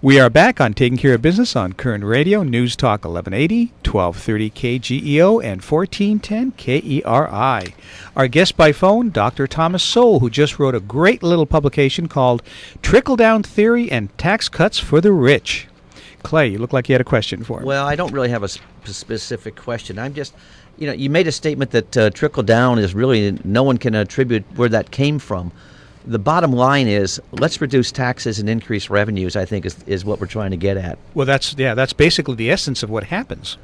We are back on Taking Care of Business on Koerner Radio, News Talk 1180, 1230 KGEO, and 1410 KERI. Our guest by phone, Dr. Thomas Sowell, who just wrote a great little publication called Trickle Down Theory and Tax Cuts for the Rich. Clay, you look like you had a question for him. Well, I don't really have a specific question. I'm just, you made a statement that trickle down is really, no one can attribute where that came from. The bottom line is, let's reduce taxes and increase revenues, I think, is what we're trying to get at. Well, that's basically the essence of what happens.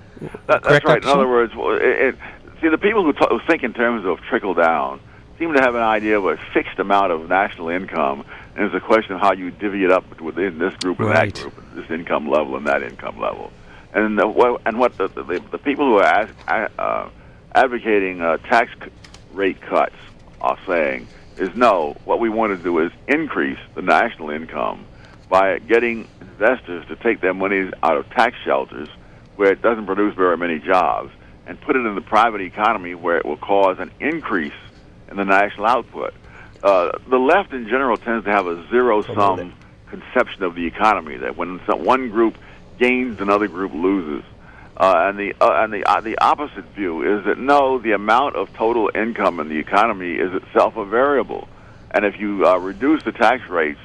That's right. In other words, see, the people who think in terms of trickle down seem to have an idea of a fixed amount of national income, and it's a question of how you divvy it up within this group and that group, this income level and that income level. And what the people who are advocating tax rate cuts are saying is, no, what we want to do is increase the national income by getting investors to take their monies out of tax shelters where it doesn't produce very many jobs and put it in the private economy where it will cause an increase in the national output. The left in general tends to have a zero-sum conception of the economy, that when one group gains, another group loses. And the opposite view is that, no, the amount of total income in the economy is itself a variable. And if you reduce the tax rates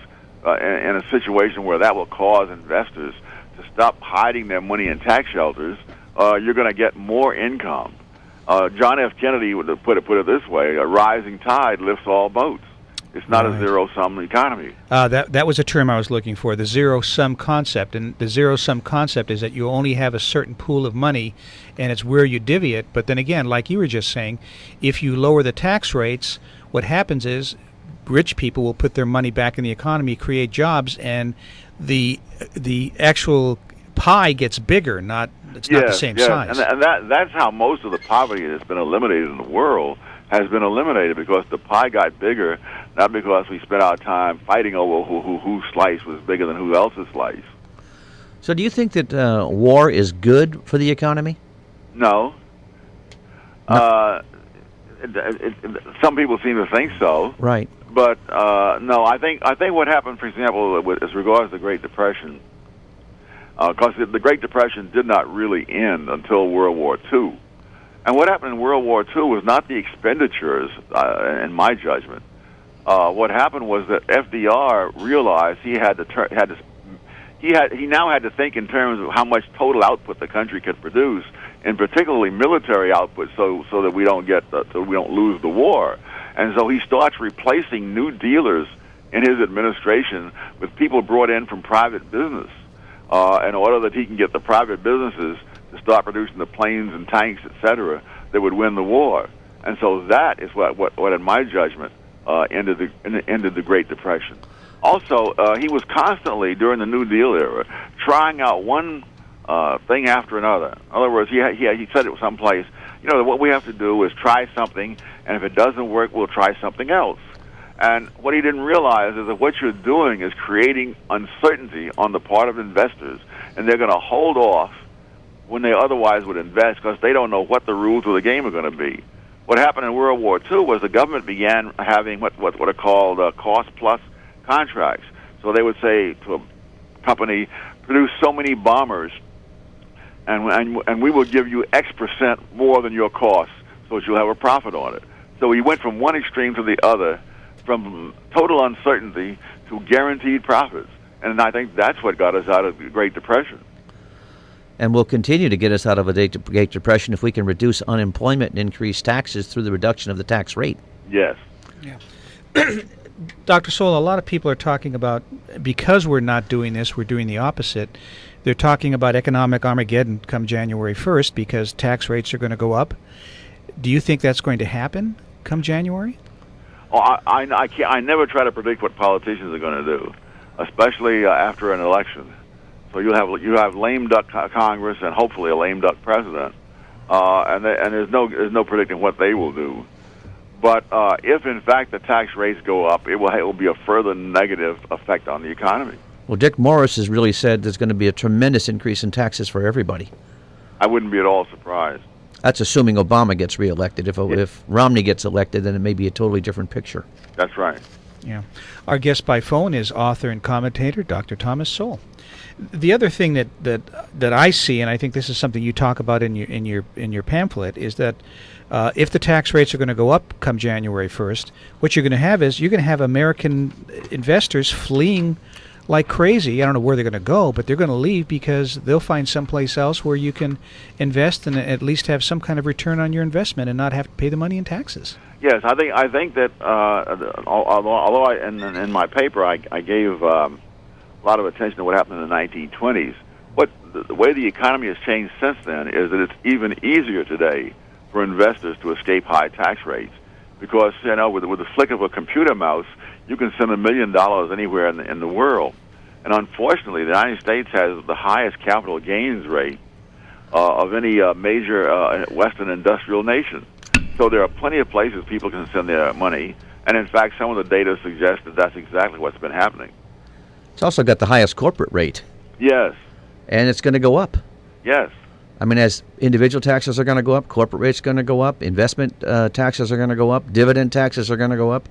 in a situation where that will cause investors to stop hiding their money in tax shelters, you're going to get more income. John F. Kennedy would put it this way: a rising tide lifts all boats. It's not a zero-sum economy. That was a term I was looking for, the zero-sum concept. And the zero-sum concept is that you only have a certain pool of money, and it's where you divvy it. But then again, like you were just saying, if you lower the tax rates, what happens is rich people will put their money back in the economy, create jobs, and the actual pie gets bigger. It's not the same size. And that's how most of the poverty that's been eliminated in the world has been eliminated, because the pie got bigger, not because we spent our time fighting over whose slice was bigger than who else's slice. So do you think that war is good for the economy? No. Some people seem to think so. Right. But no, I think what happened, for example, as regards the Great Depression, because the Great Depression did not really end until World War II. And what happened in World War II was not the expenditures, in my judgment. What happened was that FDR realized he now had to think in terms of how much total output the country could produce, and particularly military output, so that we don't lose the war. And so he starts replacing new dealers in his administration with people brought in from private business, in order that he can get the private businesses to start producing the planes and tanks, etc., that would win the war. And so that is what in my judgment, ended the Great Depression. Also, he was constantly, during the New Deal era, trying out one thing after another. In other words, he said it someplace, what we have to do is try something, and if it doesn't work, we'll try something else. And what he didn't realize is that what you're doing is creating uncertainty on the part of investors, and they're going to hold off when they otherwise would invest, because they don't know what the rules of the game are going to be. What happened in World War II was the government began having what are called cost-plus contracts. So they would say to a company, produce so many bombers, and we will give you X percent more than your cost, so that you'll have a profit on it. So we went from one extreme to the other, from total uncertainty to guaranteed profits. And I think that's what got us out of the Great Depression. And will continue to get us out of a Great Depression if we can reduce unemployment and increase taxes through the reduction of the tax rate. Yes. Yeah. Dr. Sowell, a lot of people are talking about, because we're not doing this, we're doing the opposite. They're talking about economic Armageddon come January 1st because tax rates are going to go up. Do you think that's going to happen come January? Oh, I never try to predict what politicians are going to do, especially after an election. So you have lame duck Congress and hopefully a lame duck president, and there's no predicting what they will do. But if in fact the tax rates go up, it will be a further negative effect on the economy. Well, Dick Morris has really said there's going to be a tremendous increase in taxes for everybody. I wouldn't be at all surprised. That's assuming Obama gets reelected. If Romney gets elected, then it may be a totally different picture. That's right. Yeah. Our guest by phone is author and commentator Dr. Thomas Sowell. The other thing that I see, and I think this is something you talk about in your pamphlet, is that if the tax rates are going to go up come January 1st, what you're going to have is you're going to have American investors fleeing like crazy. I don't know where they're going to go, but they're going to leave because they'll find someplace else where you can invest and at least have some kind of return on your investment and not have to pay the money in taxes. Yes, I think that although in my paper I gave a lot of attention to what happened in the 1920s, the way the economy has changed since then is that it's even easier today for investors to escape high tax rates because with the flick of a computer mouse you can send $1 million anywhere in the world, and unfortunately the United States has the highest capital gains rate of any major Western industrial nation. So there are plenty of places people can send their money, and in fact, some of the data suggests that that's exactly what's been happening. It's also got the highest corporate rate. Yes. And it's going to go up. Yes. I mean, as individual taxes are going to go up, corporate rates are going to go up, investment taxes are going to go up, dividend taxes are going to go up.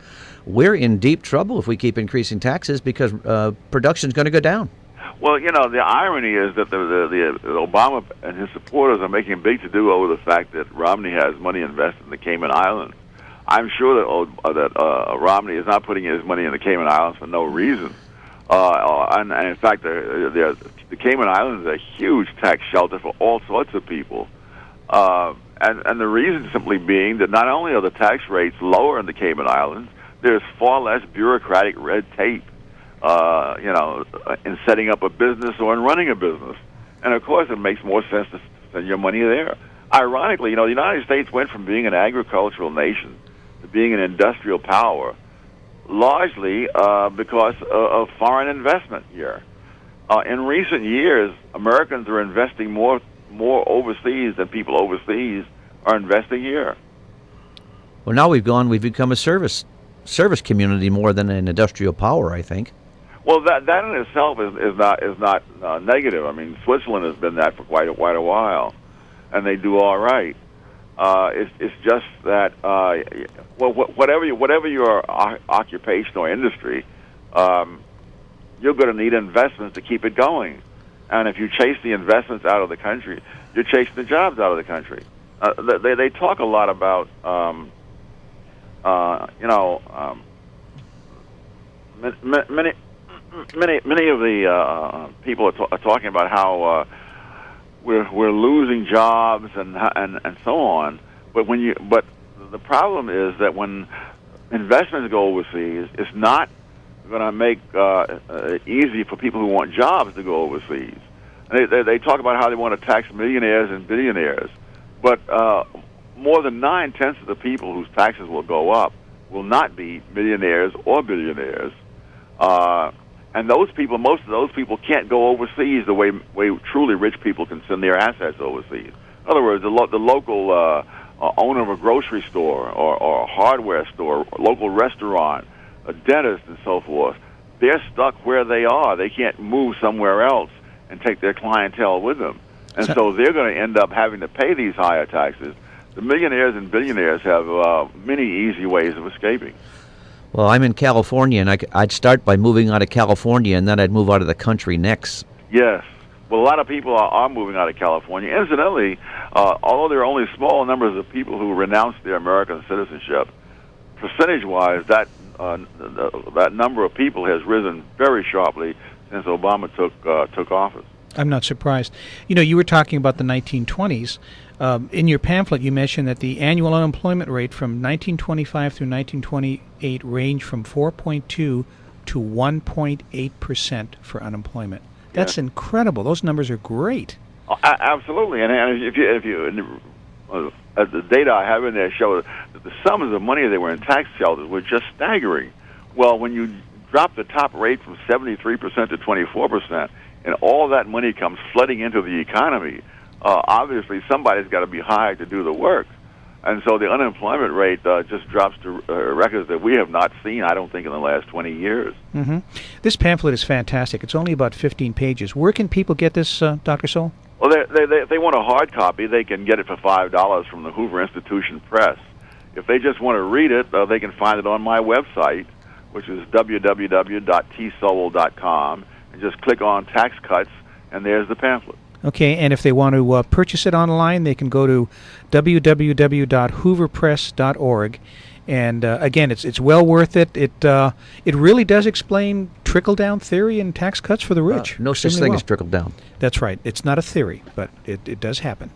We're in deep trouble if we keep increasing taxes because production is going to go down. Well, the irony is that the Obama and his supporters are making a big to-do over the fact that Romney has money invested in the Cayman Islands. I'm sure that Romney is not putting his money in the Cayman Islands for no reason. And in fact, the Cayman Islands is a huge tax shelter for all sorts of people. And the reason simply being that not only are the tax rates lower in the Cayman Islands, there's far less bureaucratic red tape. In setting up a business or in running a business. And, of course, it makes more sense to send your money there. Ironically, the United States went from being an agricultural nation to being an industrial power largely because of foreign investment here. In recent years, Americans are investing more overseas than people overseas are investing here. Well, now we've become a service community more than an industrial power, I think. Well, that in itself is not negative. I mean, Switzerland has been that for quite a while, and they do all right. It's just that whatever your occupation or industry, you're going to need investments to keep it going. And if you chase the investments out of the country, you're chasing the jobs out of the country. They talk a lot about many of the people are talking about how we're losing jobs and so on. But the problem is that when investments go overseas, it's not going to make easy for people who want jobs to go overseas. And they talk about how they want to tax millionaires and billionaires, but more than 9/10 of the people whose taxes will go up will not be millionaires or billionaires. And most of those people can't go overseas the way truly rich people can send their assets overseas. In other words, the local owner of a grocery store or a hardware store, a local restaurant, a dentist, and so forth, they're stuck where they are. They can't move somewhere else and take their clientele with them. And so they're going to end up having to pay these higher taxes. The millionaires and billionaires have many easy ways of escaping. Well, I'm in California, and I'd start by moving out of California, and then I'd move out of the country next. Yes. Well, a lot of people are moving out of California. Incidentally, although there are only small numbers of people who renounce their American citizenship, percentage-wise, that number of people has risen very sharply since Obama took office. I'm not surprised. You were talking about the 1920s. In your pamphlet, you mentioned that the annual unemployment rate from 1925 through 1928 ranged from 4.2 to 1.8% for unemployment. That's incredible. Those numbers are great. Absolutely, and if you the data I have in there show that the sums of money that were in tax shelters were just staggering. Well, when you drop the top rate from 73% to 24%, and all that money comes flooding into the economy, obviously somebody's got to be hired to do the work. And so the unemployment rate just drops to records that we have not seen, I don't think, in the last 20 years. Mm-hmm. This pamphlet is fantastic. It's only about 15 pages. Where can people get this, Dr. Sowell? Well, if they want a hard copy, they can get it for $5 from the Hoover Institution Press. If they just want to read it, they can find it on my website, which is www.tsowell.com, and just click on tax cuts, and there's the pamphlet. Okay, and if they want to purchase it online, they can go to www.hooverpress.org. And again, it's well worth it. It really does explain trickle-down theory and tax cuts for the rich. No such thing as trickle-down. That's right. It's not a theory, but it does happen.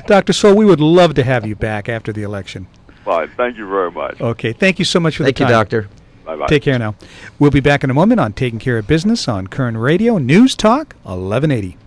Dr. Sowell, we would love to have you back after the election. Fine. Thank you very much. Okay. Thank you so much for the time. Thank you, Doctor. Bye-bye. Take care now. We'll be back in a moment on Taking Care of Business on Koerner Radio, News Talk 1180.